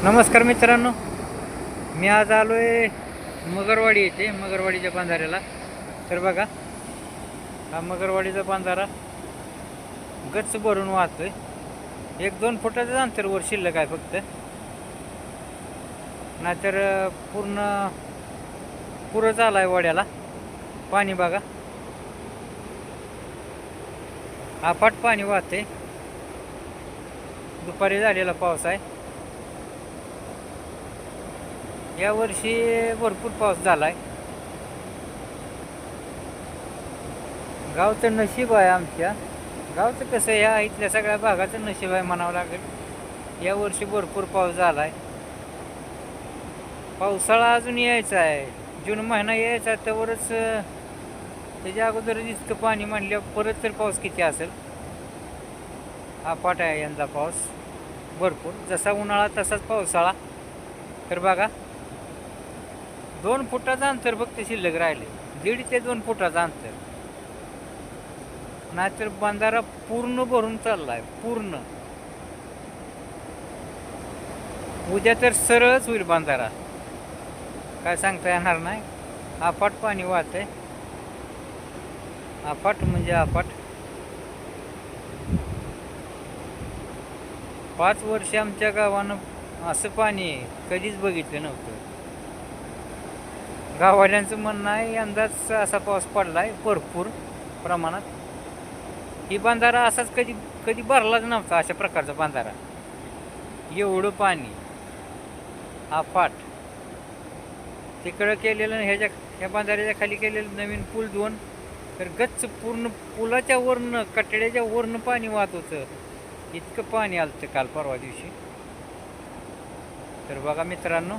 नमस्कार मित्रांनो, मी आज आलो आहे मगरवाडी येथे मगरवाडीच्या बंधाऱ्याला. तर बघा, हा मगरवाडीचा बंधारा गच्च भरून वाहतोय. 1-2 फुटाचं अंतर वर शिल्लक आहे फक्त, नाहीतर पूर्ण पुरं झाला आहे वाड्याला. पाणी बघा, अफाट पाणी वाहते. दुपारी झालेला पाऊस आहे. यावर्षी भरपूर पाऊस झाला आहे. गावचं नशीब आहे, आमच्या गावचं कसं ह्या इथल्या सगळ्या भागाचं नशीब आहे म्हणावं लागेल. यावर्षी भरपूर पाऊस झाला आहे. पावसाळा अजून यायचा आहे, जून महिना यायचा आहे, त्यावरच त्याच्या अगोदर इतकं पाणी म्हणल्यावर परत तर पाऊस किती असेल. अफाट आहे यंदा पाऊस भरपूर. जसा उन्हाळा तसाच पावसाळा. तर बघा, 2 फुटाचं अंतर फक्त शिल्लक राहिले, 1.5 ते 2 फुटाचं अंतर. नाहीतर बंधारा पूर्ण भरून चाललाय, पूर्ण. उद्या तर सरळच होईल बंधारा, काय सांगता येणार नाही. अफाट पाणी वाहतंय, अफाट म्हणजे अफाट. 5 वर्ष आमच्या गावानं असं पाणी कधीच बघितलं नव्हतं. गाववाल्यांचं म्हणणं आहे यंदाच असा पाऊस पडलाय भरपूर प्रमाणात. ही बंधारा असाच कधी कधी भरलाच नव्हता, अशा प्रकारचा बंधारा. एवढं पाणी अफाट. तिकडं केलेलं ह्या बंधाऱ्याच्या खाली केलेलं नवीन पूल 2, तर गच्च पूर्ण पुलाच्या वरनं कटड्याच्या वरनं पाणी वाहत होतं. इतकं पाणी आलं काल परवा दिवशी. तर बघा मित्रांनो,